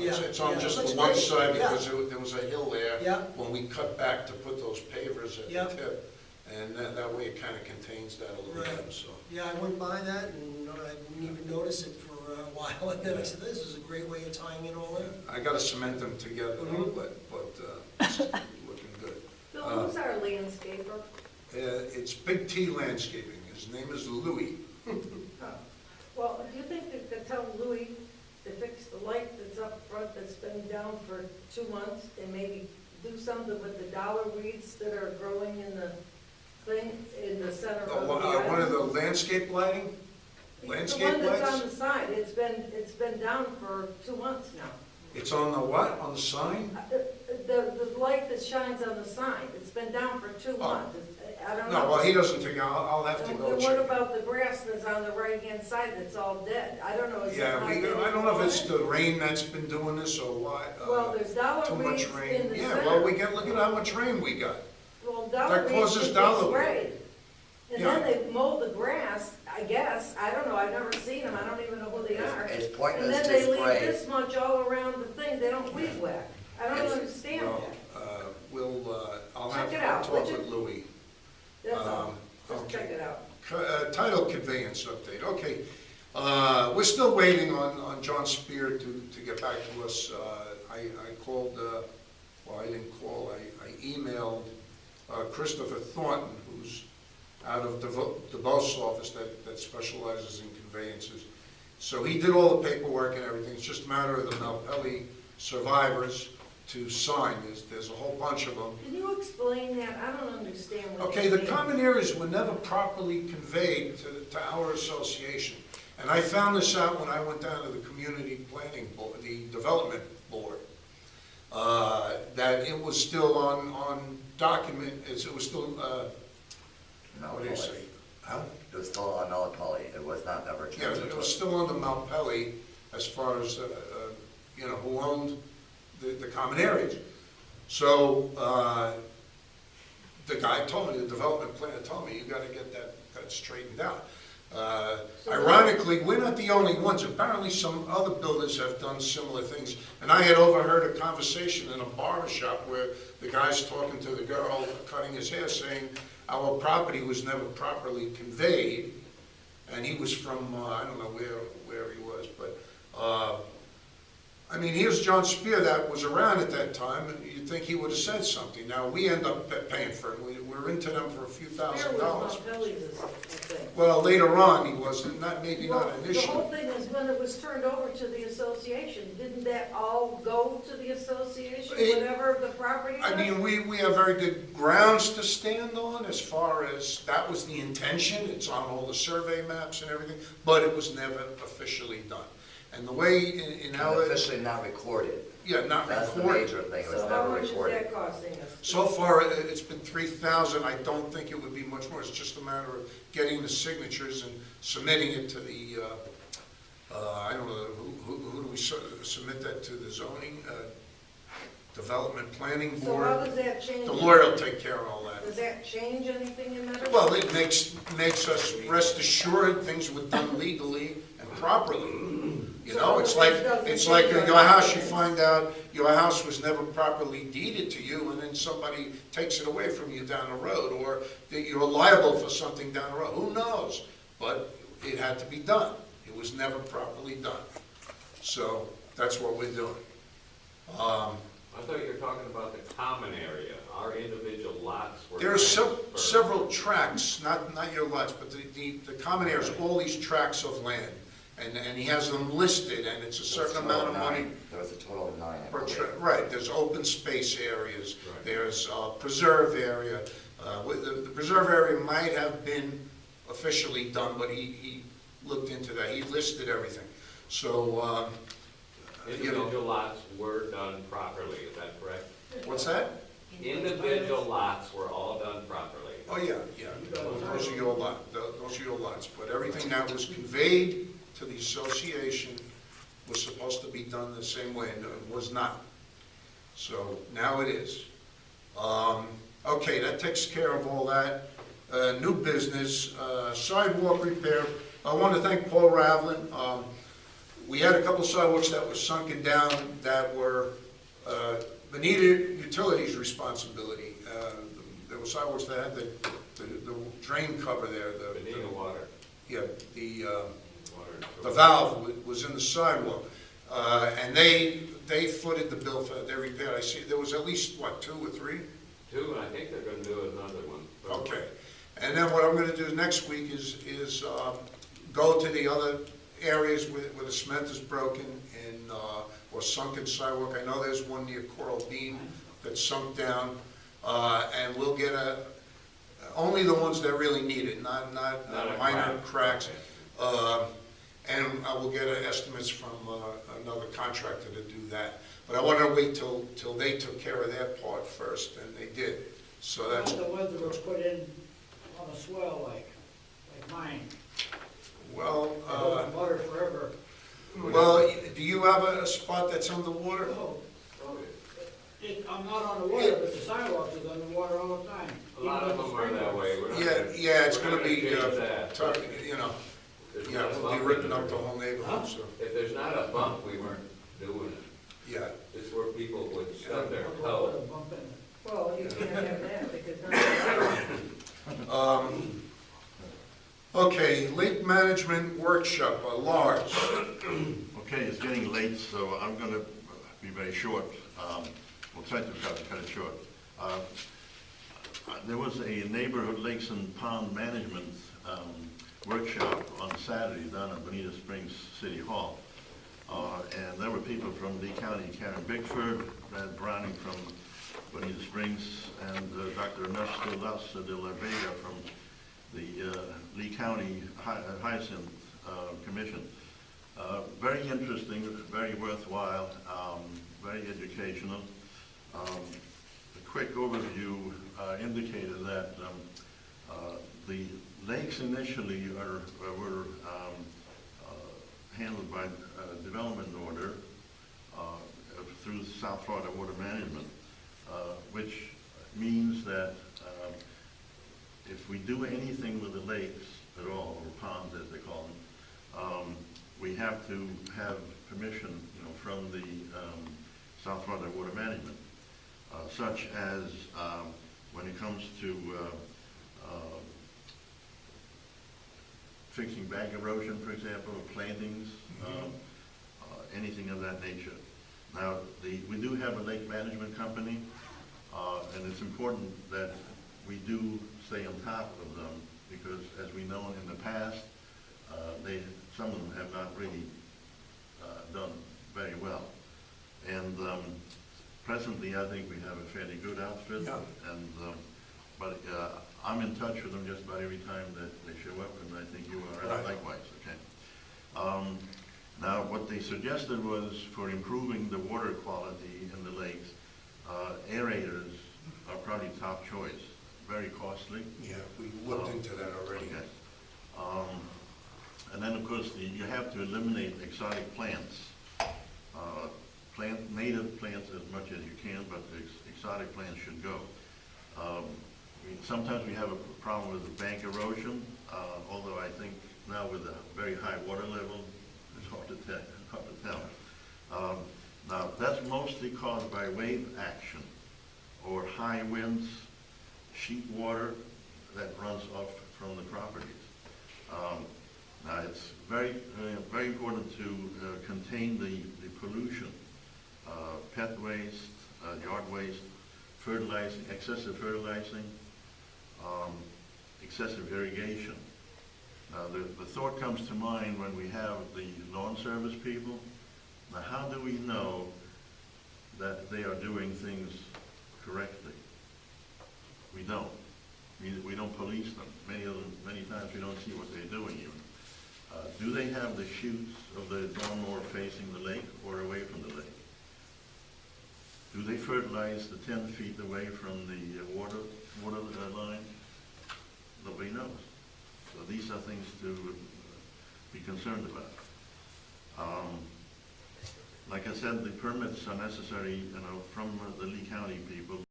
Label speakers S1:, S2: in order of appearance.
S1: It's on just the one side because there was a hill there when we cut back to put those pavers at the tip. And that way it kind of contains that a little bit, so.
S2: Yeah, I went by that and I didn't even notice it for a while, and then I said, this is a great way of tying it all in.
S1: I gotta cement them together, but it's looking good.
S3: Bill, who's our landscaper?
S1: It's Big T Landscaping. His name is Louis.
S3: Well, do you think that they tell Louis to fix the light that's up front that's been down for 2 months and maybe do something with the dollar weeds that are growing in the thing in the center of the island?
S1: One of the landscape lighting? Landscape lights?
S3: The one that's on the side. It's been down for 2 months now.
S1: It's on the what? On the sign?
S3: The light that shines on the sign. It's been down for 2 months. I don't know.
S1: No, well, he doesn't think, I'll have to go
S3: And
S1: check.
S3: what about the grass that's on the right-hand side that's all dead? I don't know.
S1: Yeah, I don't know if it's the rain that's been doing this or what.
S3: Well, there's dollar
S1: too much
S3: weeds
S1: rain.
S3: in the
S1: Yeah,
S3: center.
S1: well, look at how much rain we got.
S3: Well, dollar
S1: that
S3: weeds
S1: causes
S3: should be
S1: dollar
S3: sprayed. And
S1: Yeah.
S3: then they mow the grass, I guess. I don't know. I've never seen them. I don't even know who they are.
S4: It's
S3: And
S4: pointless
S3: then
S4: to
S3: they leave
S4: spray.
S3: this much all around the thing. They don't weed whack. I don't understand
S1: Well,
S3: that.
S1: I'll
S3: Check
S1: have
S3: it
S1: to
S3: out,
S1: talk
S3: would you?
S1: with Louis.
S3: That's all. Just
S1: okay.
S3: check it out.
S1: Title conveyance update, okay. We're still waiting on John Spear to get back to us. I called, well, I didn't call, I emailed Christopher Thornton, who's out of DeVos office that specializes in conveyances. So he did all the paperwork and everything. It's just a matter of the Malpelli survivors to sign. There's a whole bunch of them.
S3: Can you explain that? I don't understand what
S1: Okay, the common areas were never properly conveyed to our association. And I found this out when I went down to the community planning board, the development board, that it was still on document, it was still, what do you say? Huh?
S4: It was still on Malpelli. It was not ever
S1: Yeah,
S4: transferred.
S1: it was still under Malpelli as far as, who owned the common areas. So the guy told me, the development planner told me, you got to get that straightened out. Ironically, we're not the only ones. Apparently some other builders have done similar things. And I had overheard a conversation in a barber shop where the guy's talking to the girl cutting his hair saying, our property was never properly conveyed. And he was from, I don't know where he was, but I mean, here's John Spear that was around at that time, and you'd think he would have said something. Now, we end up paying for it. We're into them for a few $1,000.
S3: Malpelli's thing.
S1: Well, later on, he was, maybe not
S3: Well,
S1: initially.
S3: the whole thing is when it was turned over to the association, didn't that all go to the association, whatever the property was?
S1: I mean, we have very good grounds to stand on as far as that was the intention. It's on all the survey maps and everything, but it was never officially done. And the way in our...
S4: Officially not recorded.
S1: Yeah, not
S4: That's the
S1: recorded.
S4: major thing. It was
S3: So how
S4: never
S3: much is
S4: recorded.
S3: that costing us?
S1: So far, it's been $3,000. I don't think it would be much more. It's just a matter of getting the signatures and submitting it to the, I don't know, who do we submit that to? The zoning, development planning
S3: So
S1: board?
S3: how does that change?
S1: The lawyer will take care of all that.
S3: Does that change anything in that?
S1: Well, it makes us rest assured things were done legally and properly. You know, it's like your house, you find out your house was never properly deeded to you, and then somebody takes it away from you down the road, or that you're liable for something down the road. Who knows? But it had to be done. It was never properly done. So that's what we're doing.
S5: I thought you were talking about the common area. Our individual lots were...
S1: There are several tracts, not your lots, but the common areas, all these tracts of land. And he has them listed, and it's a certain amount of money.
S4: There was a total of 9.
S1: Per right, there's open space areas,
S5: Right.
S1: there's preserve area. The preserve area might have been officially done, but he looked into that, he listed everything. So,
S5: Individual lots were done properly, is that correct?
S1: what's that?
S5: Individual lots were all done properly.
S1: Oh, yeah, those are your lots, but everything that was conveyed to the association was supposed to be done the same way, and it was not. So now it is. Okay, that takes care of all that. New business, sidewalk repair. I want to thank Paul Ravlin. We had a couple sidewalks that were sunken down that were, needed utilities responsibility. There were sidewalks that had the drain cover there,
S5: They need water.
S1: yeah, the
S5: Water.
S1: valve was in the sidewalk. And they footed the bill for, they repaired, I see, there was at least, what, 2 or 3?
S5: 2, and I think they're gonna do another one.
S1: Okay. And then what I'm gonna do next week is go to the other areas where the cement is broken and, or sunken sidewalk. I know there's one near Coral Bean that's sunk down, and we'll get only the ones that really need it, not
S5: a
S1: minor
S5: crack.
S1: cracks. And I will get estimates from another contractor to do that. But I wanted to wait till they took care of their part first, and they did. So that's,
S6: The ones that were put in on a swell like mine,
S1: well,
S6: they hold water forever.
S1: well, do you have a spot that's underwater?
S6: Oh, I'm not on the water, but the sidewalks is underwater all the time.
S5: A lot of them are that way. We're not
S1: Yeah,
S5: gonna-
S1: yeah, it's
S5: we're
S1: gonna
S5: not
S1: be,
S5: change that.
S1: you know,
S5: There's
S1: yeah,
S5: not a
S1: we'll be
S5: bump
S1: ripping
S5: in
S1: up the
S5: there.
S1: whole neighborhood, so,
S5: If there's not a bump, we weren't doing it.
S1: yeah.
S5: It's where people would stub their
S6: Put
S5: toe.
S6: a bump in it.
S3: Well, you can't have that because
S1: Okay, lake management workshop, Lars.
S7: Okay, it's getting late, so I'm going to be very short. We'll try to cut it short. There was a neighborhood lakes and pond management workshop on Saturday down at Bonita Springs City Hall. And there were people from Lee County, Karen Bickford, Brad Browning from Bonita Springs, and Dr. Ernesto Las de la Vega from the Lee County Hyacinth Commission. Very interesting, very worthwhile, very educational. A quick overview indicated that the lakes initially were handled by development order through South Florida Water Management, which means that if we do anything with the lakes at all, or ponds as they call them, we have to have permission, from the South Florida Water Management, such as when it comes to fixing bank erosion, for example, or plantings, anything of that nature. Now, we do have a lake management company, and it's important that we do stay on top of them, because as we know in the past, some of them have not really done very well. And presently, I think we have a fairly good outfit.
S1: Yeah.
S7: And but I'm in touch with them just about every time that they show up, and I think you are
S1: Right.
S7: likewise. Okay. Now, what they suggested was for improving the water quality in the lakes, aerators are probably top choice. Very costly.
S1: Yeah, we looked into that already.
S7: Okay. And then, of course, you have to eliminate exotic plants. Plant native plants as much as you can, but exotic plants should go. Sometimes we have a problem with the bank erosion, although I think now with a very high water level, it's hard to tell. Now, that's mostly caused by wave action or high winds, sheet water that runs off from the properties. Now, it's very important to contain the pollution, pet waste, yard waste, fertilizing, excessive fertilizing, excessive irrigation. Now, the thought comes to mind when we have the lawn service people. Now, how do we know that they are doing things correctly? We don't. We don't police them. Many times we don't see what they're doing even. Do they have the chutes of the lawnmower facing the lake or away from the lake? Do they fertilize the 10 feet away from the water line? Nobody knows. So these are things to be concerned about. Like I said, the permits are necessary, from the Lee County people.